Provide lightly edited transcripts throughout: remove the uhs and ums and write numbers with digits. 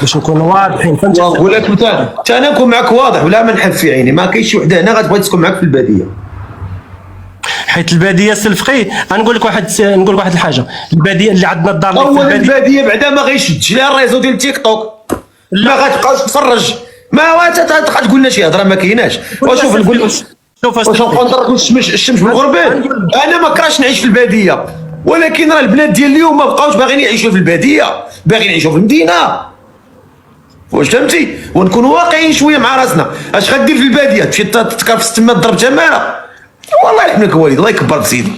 باش نكونوا واضحين، فهمتي؟ نقول لك مثلا انا نكون معك واضح ولا ما نحب في عيني، ما كاينش شي وحده هنا غتبغي تكون معك في الباديه. حيت الباديه الفقيه، نقول لك واحد الحاجه، الباديه اللي عندنا الدار اللي في اول الباديه الباديه بعدا ما غيشدش لها الريزو ديال تيك توك، ما غتبقاش تفرج، ما واتبقى تقول لنا شي هضره ما كايناش. وشوف نقول واش نبقى نضرب الشمس بالغربال. انا ما كرهتش نعيش في الباديه، ولكن راه البنات ديال اليوم ما بقاوش باغيين يعيشوا في الباديه، باغيين يعيشوا في المدينه. واش فهمتي؟ ونكونوا واقعيين شويه مع راسنا. اش غدير في الباديه؟ تمشي تكرفس تما تضرب تماره؟ والله يرحم لك الوالد، الله يكبر بسيدي.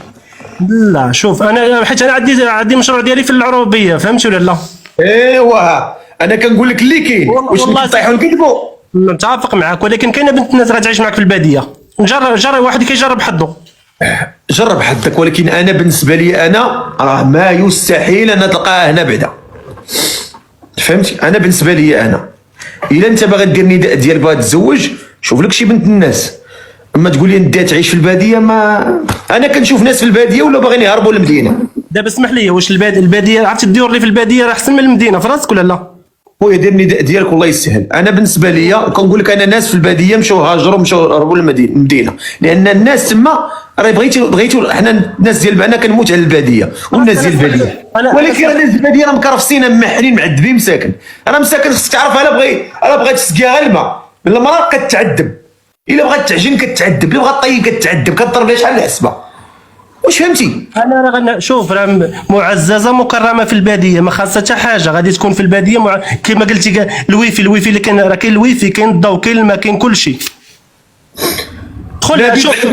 لا شوف، انا حيت انا عندي مشروع ديالي في العروبيه، فهمتي ولا لا؟ ايوا انا كنقول لك اللي كاين، واش نطيحوا نكذبوا؟ متفق معك، ولكن كاينه بنت الناس غتعيش معك في الباديه. جرب واحد كيجرب حظه. جرب حظك، ولكن انا بالنسبه لي انا راه ما يستحيل ان تلقاها هنا بعدا. فهمتي؟ انا بالنسبه لي انا الا انت باغي دير نداء ديالك باغي تتزوج، شوف لك شي بنت الناس. اما تقول لي ندير تعيش في الباديه، ما انا كنشوف ناس في الباديه ولا باغيين يهربوا للمدينه. دابا اسمح لي، واش الباديه عرفتي الديور اللي في الباديه راه احسن من المدينه في راسك ولا لا؟ خويا دير النداء ديالك والله يسهل. انا بالنسبه لي كنقول لك انا ناس في الباديه مشاو هاجروا مشاو هربوا للمدينه، لان الناس تما راه بغيتو حنا الناس ديال بعنا كنموت على الباديه والناس ديال الباديه، ولكن الناس ديال الباديه راه مكرفسين محنين معذبين مساكن. راه مساكن خصك تعرف، الا بغيت تسقيها غير الماء، المراه كتعذب، الا بغات تعجن كتعذب، الا بغات طيب كتعذب، كضرب لها شحال الحسبه. واش فهمتي؟ انا راه شوف، راه معززه مكرمه في الباديه، ما خاصها حتى حاجه، غادي تكون في الباديه كما قلتي الويفي اللي كاين، راه كاين الويفي، كاين الضوء، كاين الماء، كاين كل شيء. دخل شوف،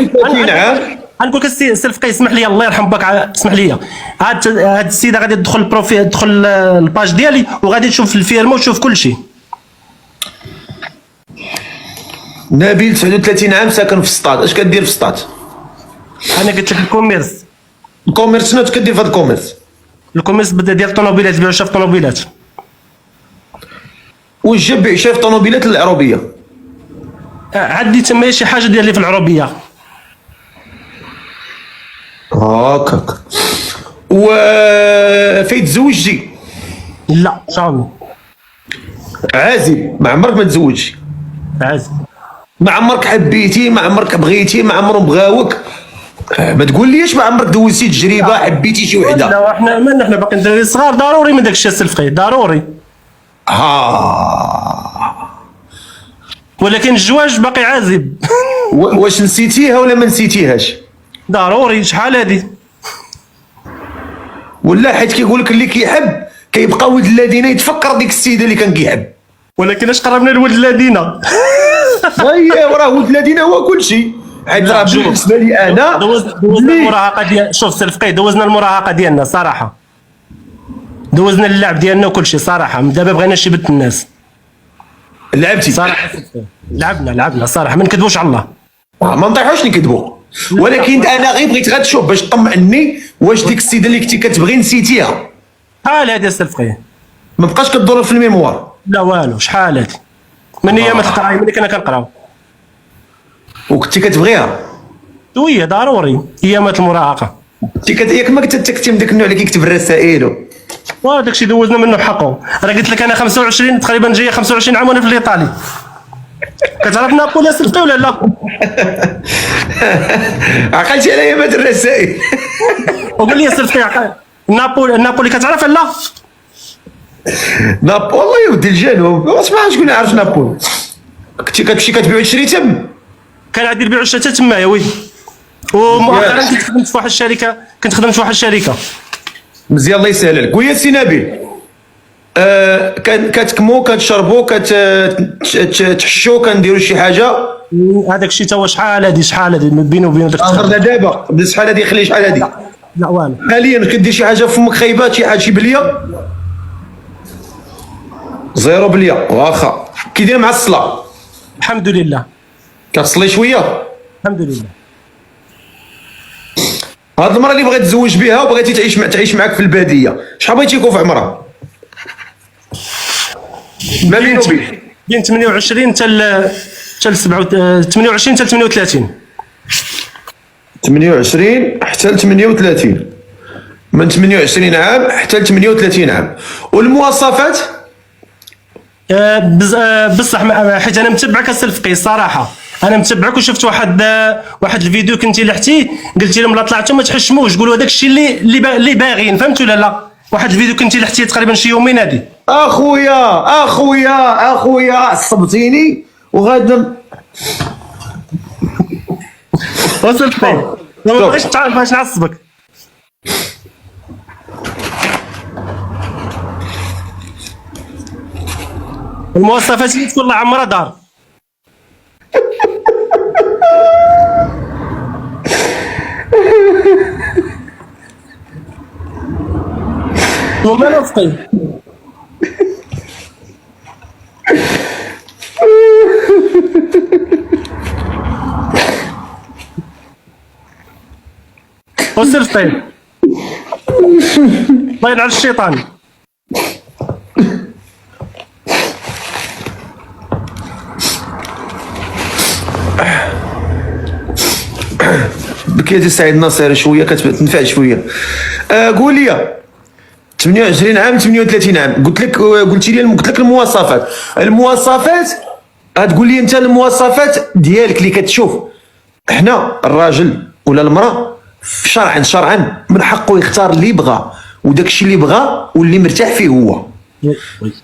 غنقول لك السي الفقيه، اسمح لي الله يرحم باك، اسمح لي، هاد السيده غادي تدخل البروفيل، تدخل الباج ديالي وغادي تشوف الفيرما وتشوف كل شيء. نبيل 39 عام ساكن في السطات، اش كدير في السطات؟ انا قلت لك الكوميرس. الكوميرس شنو كدير في هذا الكوميرس؟ الكوميرس بدا ديال الطوموبيلات، بيع شاف الطوموبيلات. واش جاب بيع شاف الطوموبيلات العربيه؟ عندي تما شي حاجه ديالي في العربيه. هاكاك. و فين تزوجتي؟ لا جامي. عازب، ما عمرك ما تزوجتي؟ عازب. ما عمرك حبيتي، ما عمرك بغيتي، ما عمرهم بغاوك؟ ما تقول ليش ما عمرك دوزتي تجربه، حبيتي شي وحده؟ لا حنا باقيين دراري صغار، ضروري من داك الشيء الفقيه، ضروري. ولكن الزواج باقي عازب. واش نسيتيها ولا ما نسيتيهاش؟ ضروري. شحال هادي؟ ولا حيت كيقول لك اللي كيحب كيبقى ولد الذين يتفكر ديك السيده اللي كان كيحب. ولكن اش قربنا لولد الذين؟ ايوا راه ولد الذين هو كل شيء. حيت راه بالنسبه لي انا دوزنا المراهقه ديال، شوف سي الفقيه، دوزنا المراهقه ديالنا صراحه، دوزنا اللعب ديالنا وكل شيء صراحه. دابا بغينا شي بنت الناس. لعبتي صراحه؟ لعبنا صراحه، ما نكذبوش على الله. ما نطيحوش نكذبوا، ولكن انا غير بغيت غتشوف باش تطمئني، واش ديك السيده اللي كنتي كتبغي نسيتيها؟ شحال هادي السي الفقيه؟ ما بقاش كدور في الميموار؟ لا والو. شحال هادي؟ من ايامات القرايه، ملي كنا كنقراو. وكنتي كتبغيها؟ وي ضروري، ايامات المراهقه. ياك ما كنتي من داك النوع اللي كيكتب الرسائل وداك الشيء دوزنا منه بحقه. راه قلت لك انا 25 تقريبا، جايه 25 عام وانا في الايطالي. كتعرف نابولي الفقيه ولا لا؟ عقلتي على ايامات الرسائل. وقول لي الفقيه، نابولي كتعرف لا؟ والله يا ودي الجنوب، اسمع شكون يعرف نابول؟ كنتي كتمشي كتبيع وتشري تم؟ كان عندي البيع والشراء تما يا ويلي. ومؤخرا كنت خدمت في واحد الشركه، مزيان الله يسهل عليك. ويا سي نبيل، كتكمو كتشربو كتحشو كنديرو شي حاجه؟ هذاك الشيء تا هو شحال هادي بيني وبين داك الشيء دابا شحال هادي؟ خلي شحال هادي؟ لا والو. حاليا كدير شي حاجه فمك خايبات، شي حاجه شي بليه؟ زيرو بليه. واخا كي داير مع الصلاه؟ الحمد لله. كتصلي شويه؟ الحمد لله. هاد المراه اللي بغيت تزوج بها وبغيتي تعيش معاك في الباديه، شحال بغيتي يكون في عمرها؟ ما بينو وبين بين 28 حتى 28 حتى 38. 28 حتى ل 38، من 28 عام حتى ل 38 عام. والمواصفات بصح حيت انا متبعك السي الفقيه الصراحه، انا متبعك وشفت واحد الفيديو كنتي لحتي قلتي لهم لا طلعتوا ما تحشموش قولوا هذاك الشيء اللي باغيين، فهمت ولا لا؟ واحد الفيديو كنتي لحتي تقريبا شي يومين هادي. اخويا عصبتيني وغادا وصلت فين؟ ما بغيتش تعرف باش نعصبك. المواصفات اللي تكون الله عمرها دار. وما نفقي وسير فين؟ الله يلعن الشيطان. بكيتي سعيد الناصر شويه كتنفع شويه. قول لي 28 عام 38 عام قلت لك المواصفات غتقول لي انت المواصفات ديالك اللي كتشوف. حنا الراجل ولا المراه شرعا من حقه يختار اللي يبغى وداك الشيء اللي بغى واللي مرتاح فيه هو،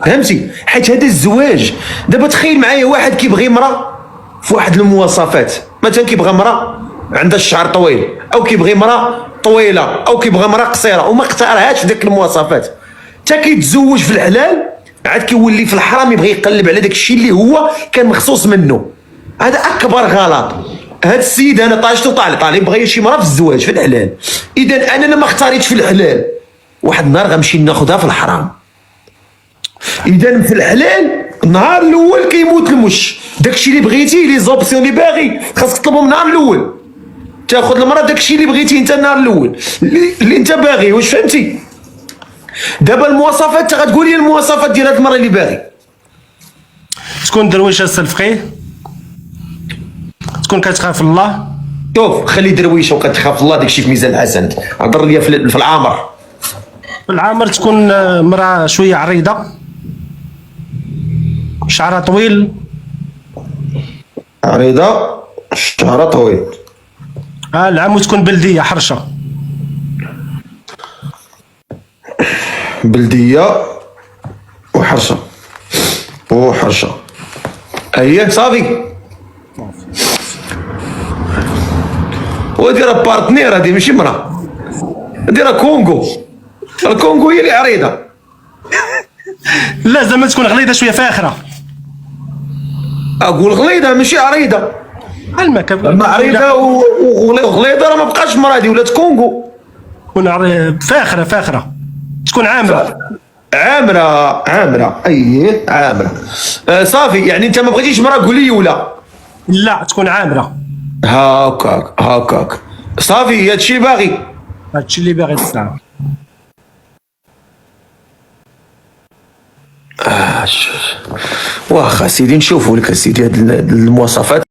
فهمتي؟ حيت هذا الزواج دابا تخيل معايا واحد كيبغي مراه في واحد المواصفات، مثلا كيبغى مراه عندها الشعر طويل او كيبغي مراه طويله او كيبغى مراه قصيره وما اختارهاش في ديك المواصفات، حتى كيتزوج في الحلال عاد كيولي في الحرام يبغي يقلب على داك الشيء اللي هو كان مخصوص منه. هذا اكبر غلط. هذا السيد انا طاشته طالي بغى شي مراه في الزواج في الحلال، اذا انا ما اختاريتش في الحلال واحد النهار غنمشي ناخذها في الحرام. اذا في الحلال النهار الاول كيموت المش، داكشي اللي بغيتي لي زوبسيون اللي باغي خاصك تطلبهم النهار الاول، تاخذ المراه داكشي اللي بغيتي انت النهار الاول اللي انت باغي. واش فهمتي؟ دابا المواصفات انت غتقول لي المواصفات ديال هاد المراه اللي باغي. تكون درويشه السي الفقيه، تكون كتخاف الله. شوف خلي درويشه وكتخاف الله داكشي في ميزان الحسن. هضر لي في العامر. في العامر تكون مراه شويه عريضه، شعرها طويل. عريضه شعرها طويل. العمو تكون بلديه حرشه. بلديه وحرشه اييه صافي. ودي راه بارتنير، هذه ماشي مراه، هذه راه كونغو. الكونغو هي اللي عريضه. لا زعما تكون غليظه شويه فاخره. اقول غليظه ماشي عريضه. اما عريضه وغليظه راه ما بقاش مراه، هذه ولات كونغو. تكون فاخره تكون عامره. اييه عامره. صافي يعني انت ما بغيتيش مراه قليوله. لا تكون عامره. هاكاك صافي هادشي اللي باغي. هادشي اللي باغي الساعه. واخا سيدي نشوفوا لك سيدي هاد المواصفات.